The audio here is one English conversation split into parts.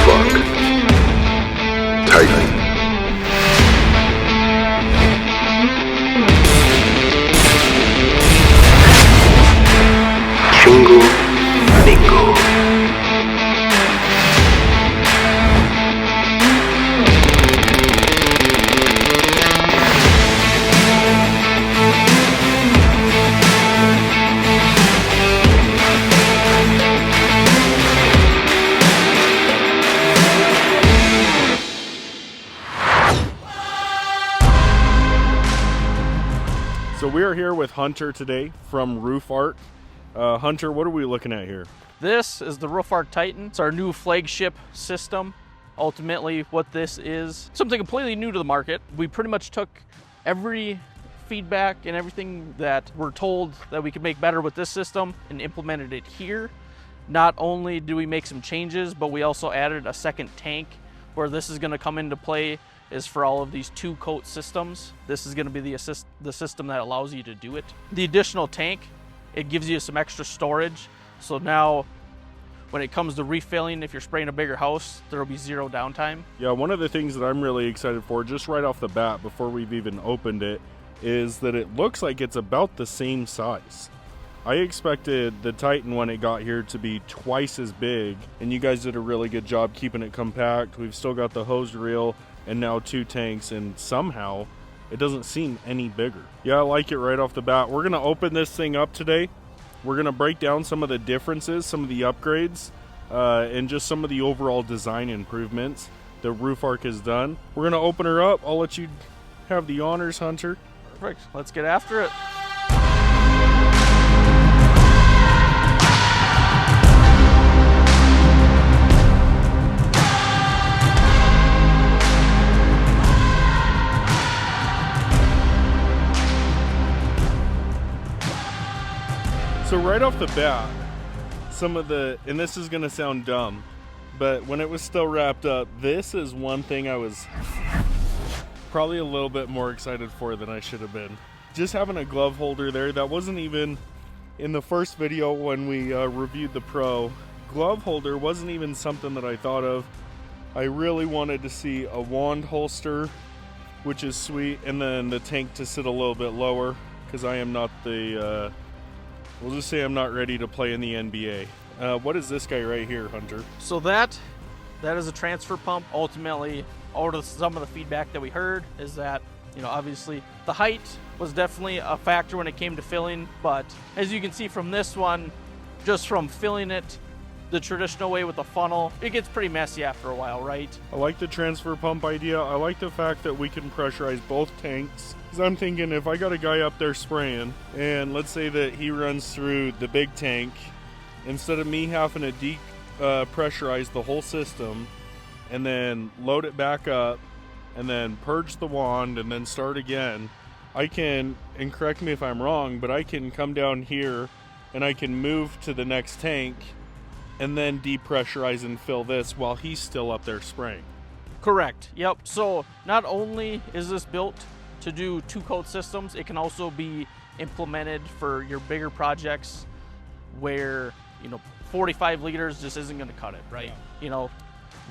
RoofArk Titan. Chingo Bingo. So we are here with Hunter today from RoofArk. Hunter, what are we looking at here? This is the RoofArk Titan. It's our new flagship system. Ultimately, what this is, something completely new to the market. We pretty much took every feedback and everything that we're told that we could make better with this system and implemented it here. Not only do we make some changes, but we also added a second tank where this is going to come into play is for all of these two-coat systems. This is going to be the system that allows you to do it. The additional tank, it gives you some extra storage. So now when it comes to refilling, if you're spraying a bigger house, there will be zero downtime. Yeah, one of the things that I'm really excited for, just right off the bat, before we've even opened it, is that it looks like it's about the same size. I expected the Titan when it got here to be twice as big, and you guys did a really good job keeping it compact. We've still got the hose reel and now two tanks, and somehow it doesn't seem any bigger. Yeah, I like it right off the bat. We're gonna open this thing up today. We're gonna break down some of the differences, some of the upgrades, and just some of the overall design improvements that RoofArk has done. We're gonna open her up. I'll let you have the honors, Hunter. Perfect, let's get after it. So right off the bat, some of the, and this is gonna sound dumb, but when it was still wrapped up, this is one thing I was probably a little bit more excited for than I should have been. Just having a glove holder there, that wasn't even in the first video when we reviewed the Pro. Glove holder wasn't even something that I thought of. I really wanted to see a wand holster, which is sweet, and then the tank to sit a little bit lower, because I am not the, we'll just say I'm not ready to play in the NBA. What is this guy right here, Hunter? So that is a transfer pump. Ultimately, out of some of the feedback that we heard is that, you know, obviously the height was definitely a factor when it came to filling, but as you can see from this one, just from filling it the traditional way with the funnel, it gets pretty messy after a while, right? I like the transfer pump idea. I like the fact that we can pressurize both tanks. Because I'm thinking if I got a guy up there spraying, and let's say that he runs through the big tank, instead of me having to pressurize the whole system, and then load it back up, and then purge the wand, and then start again, I can, and correct me if I'm wrong, but I can come down here, and I can move to the next tank, and then depressurize and fill this while he's still up there spraying. Correct, yep. So not only is this built to do two-coat systems, it can also be implemented for your bigger projects where, you know, 45 liters just isn't going to cut it, right? Yeah. You know,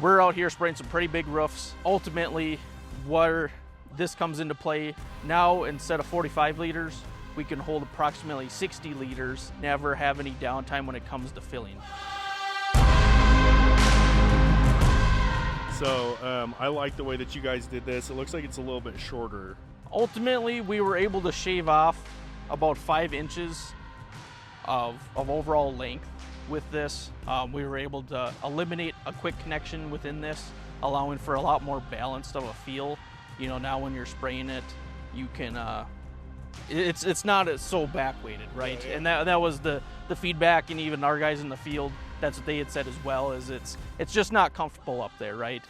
we're out here spraying some pretty big roofs. Ultimately, where this comes into play now, instead of 45 liters, we can hold approximately 60 liters, never have any downtime when it comes to filling. So I like the way that you guys did this. It looks like it's a little bit shorter. Ultimately, we were able to shave off about 5 inches of overall length with this. We were able to eliminate a quick connection within this, allowing for a lot more balanced of a feel. You know, now when you're spraying it, you can, it's not as so back weighted, right? Yeah. And that was the feedback, and even our guys in the field, that's what they had said as well, is it's just not comfortable up there, right?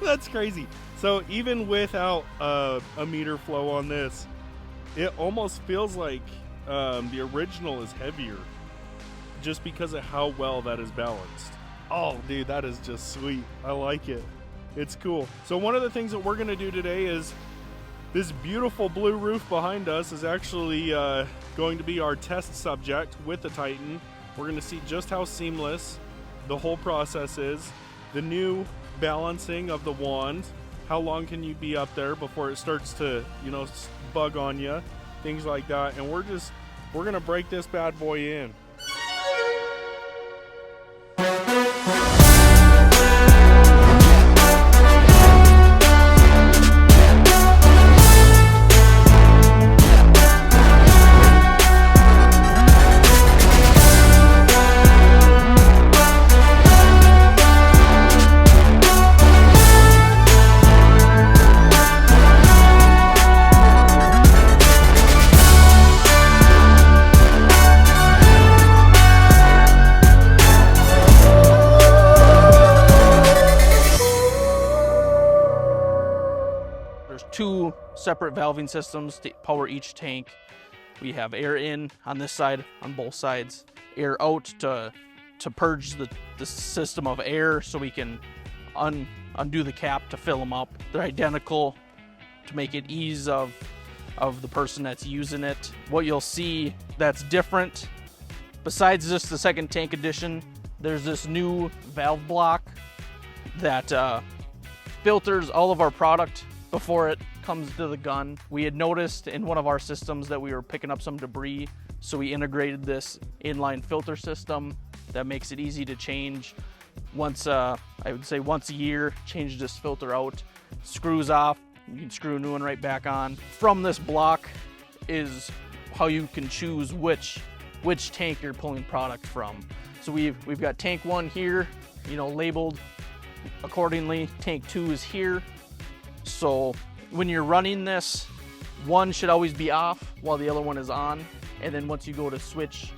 That's crazy. So even without a meter flow on this, it almost feels like the original is heavier just because of how well that is balanced. Oh, dude, that is just sweet. I like it. It's cool. So one of the things that we're going to do today is this beautiful blue roof behind us is actually going to be our test subject with the Titan. We're going to see just how seamless the whole process is. The new balancing of the wand. How long can you be up there before it starts to, bug on you, things like that. And we're gonna break this bad boy in. Two separate valving systems to power each tank. We have air in on this side, on both sides, air out to purge the system of air so we can undo the cap to fill them up. They're identical to make it ease of the person that's using it. What you'll see that's different, besides just the second tank edition, there's this new valve block that filters all of our product before it comes to the gun. We had noticed in one of our systems that we were picking up some debris, so we integrated this inline filter system that makes it easy to change. Once, I would say once a year, change this filter out, screws off, you can screw a new one right back on. From this block is how you can choose which tank you're pulling product from. So we've got tank 1 here, labeled accordingly. Tank 2 is here. So when you're running this, one should always be off while the other one is on. And then once you go to switch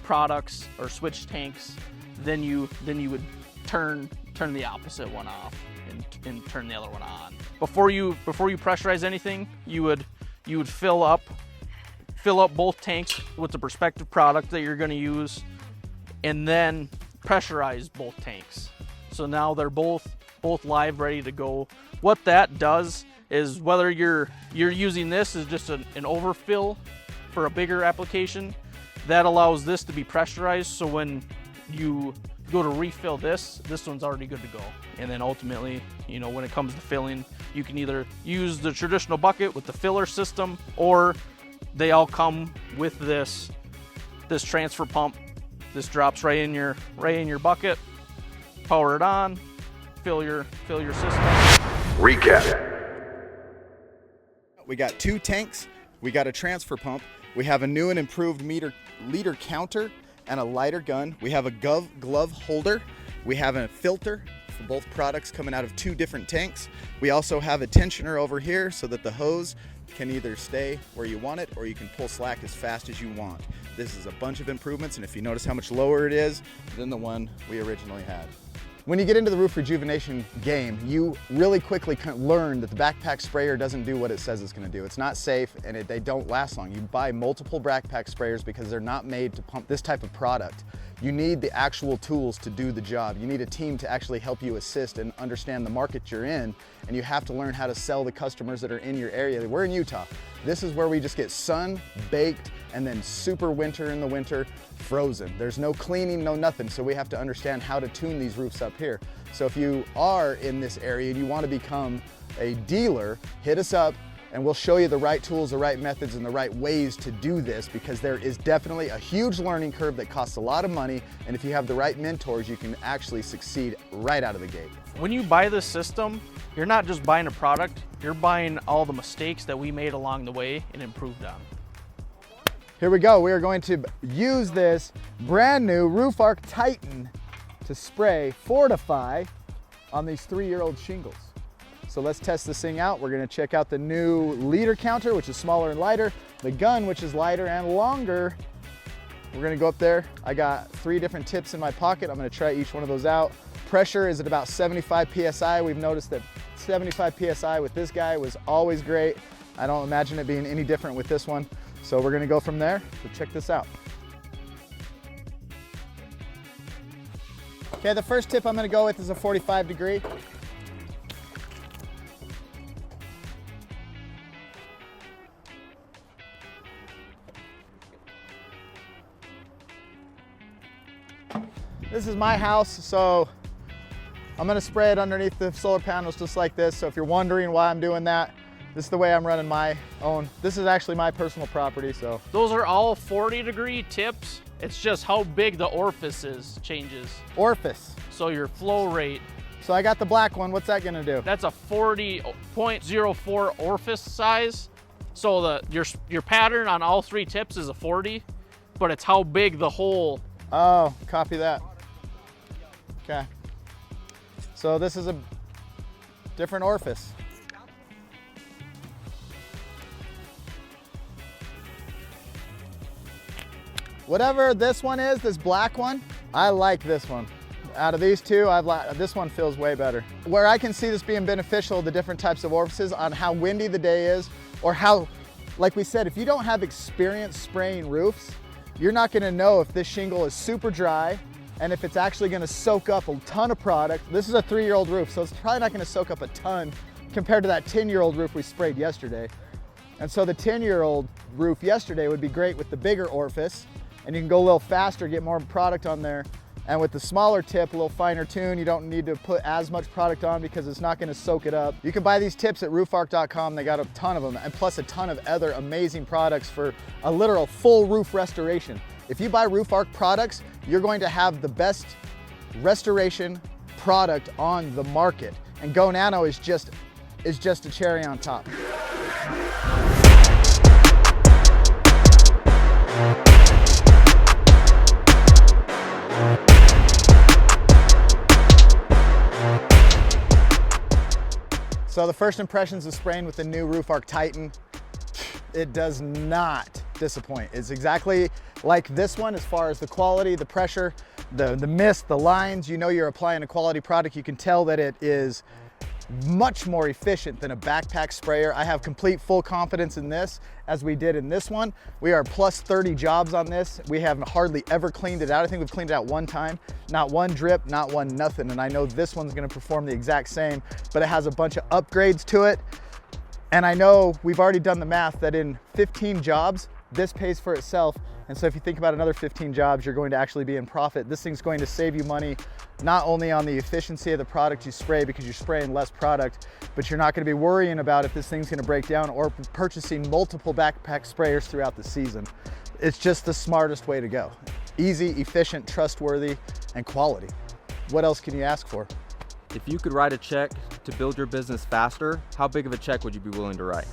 products or switch tanks, then you would turn the opposite one off and turn the other one on. Before you pressurize anything, you would fill up both tanks with the prospective product that you're going to use, and then pressurize both tanks. So now they're both live, ready to go. What that does is, whether you're using this as just an overfill for a bigger application, that allows this to be pressurized, so when you go to refill this one's already good to go. And then ultimately, when it comes to filling, you can either use the traditional bucket with the filler system, or they all come with this transfer pump. This drops right in your bucket, power it on, fill your system. Recap. We got 2 tanks, we got a transfer pump, we have a new and improved liter counter and a lighter gun. We have a glove holder, we have a filter for both products coming out of 2 different tanks. We also have a tensioner over here so that the hose can either stay where you want it, or you can pull slack as fast as you want. This is a bunch of improvements, and if you notice how much lower it is than the one we originally had. When you get into the roof rejuvenation game, you really quickly learn that the backpack sprayer doesn't do what it says it's gonna do. It's not safe, and they don't last long. You buy multiple backpack sprayers because they're not made to pump this type of product. You need the actual tools to do the job. You need a team to actually help you assist and understand the market you're in, and you have to learn how to sell the customers that are in your area. We're in Utah. This is where we just get sun, baked, and then super winter in the winter, frozen. There's no cleaning, no nothing, so we have to understand how to tune these roofs up here. So if you are in this area and you want to become a dealer, hit us up and we'll show you the right tools, the right methods, and the right ways to do this, because there is definitely a huge learning curve that costs a lot of money, and if you have the right mentors, you can actually succeed right out of the gate. When you buy this system, you're not just buying a product, you're buying all the mistakes that we made along the way and improved on. Here we go. We are going to use this brand new RoofArk Titan to spray Fortify on these 3-year-old shingles. So let's test this thing out. We're gonna check out the new liter counter, which is smaller and lighter, the gun, which is lighter and longer. We're gonna go up there. I got 3 different tips in my pocket. I'm gonna try each one of those out. Pressure is at about 75 PSI. We've noticed that 75 PSI with this guy was always great. I don't imagine it being any different with this one. So we're gonna go from there. So check this out. Okay, the first tip I'm gonna go with is a 45 degree. This is my house, so I'm gonna spray it underneath the solar panels just like this. So if you're wondering why I'm doing that, this is the way I'm running my own. This is actually my personal property, so. Those are all 40-degree tips. It's just how big the orifice is changes. Orifice. So your flow rate. So I got the black one, what's that gonna do? That's a 40.04 orifice size. So your pattern on all 3 tips is a 40, but it's how big the hole. Oh, copy that. Okay. So this is a different orifice. Whatever this one is, this black one, I like this one. Out of these two, this one feels way better. Where I can see this being beneficial, the different types of orifices on how windy the day is, or how, like we said, if you don't have experience spraying roofs, you're not gonna know if this shingle is super dry and if it's actually gonna soak up a ton of product. This is a 3-year-old roof, so it's probably not gonna soak up a ton compared to that 10-year-old roof we sprayed yesterday. And so the 10-year-old roof yesterday would be great with the bigger orifice, and you can go a little faster, get more product on there. And with the smaller tip, a little finer tune, you don't need to put as much product on because it's not gonna soak it up. You can buy these tips at RoofArk.com. They got a ton of them, and plus a ton of other amazing products for a literal full roof restoration. If you buy RoofArk products, you're going to have the best restoration product on the market. And GoNano is just a cherry on top. So the first impressions of spraying with the new RoofArk Titan, it does not disappoint. It's exactly like this one as far as the quality, the pressure, the mist, the lines. You know you're applying a quality product. You can tell that it is much more efficient than a backpack sprayer. I have complete full confidence in this, as we did in this one. We are plus 30 jobs on this. We have hardly ever cleaned it out. I think we've cleaned it out one time. Not one drip, not one nothing. And I know this one's gonna perform the exact same, but it has a bunch of upgrades to it. And I know we've already done the math that in 15 jobs, this pays for itself. And so if you think about another 15 jobs, you're going to actually be in profit. This thing's going to save you money, not only on the efficiency of the product you spray because you're spraying less product, but you're not gonna be worrying about if this thing's gonna break down or purchasing multiple backpack sprayers throughout the season. It's just the smartest way to go. Easy, efficient, trustworthy, and quality. What else can you ask for? If you could write a check to build your business faster, how big of a check would you be willing to write?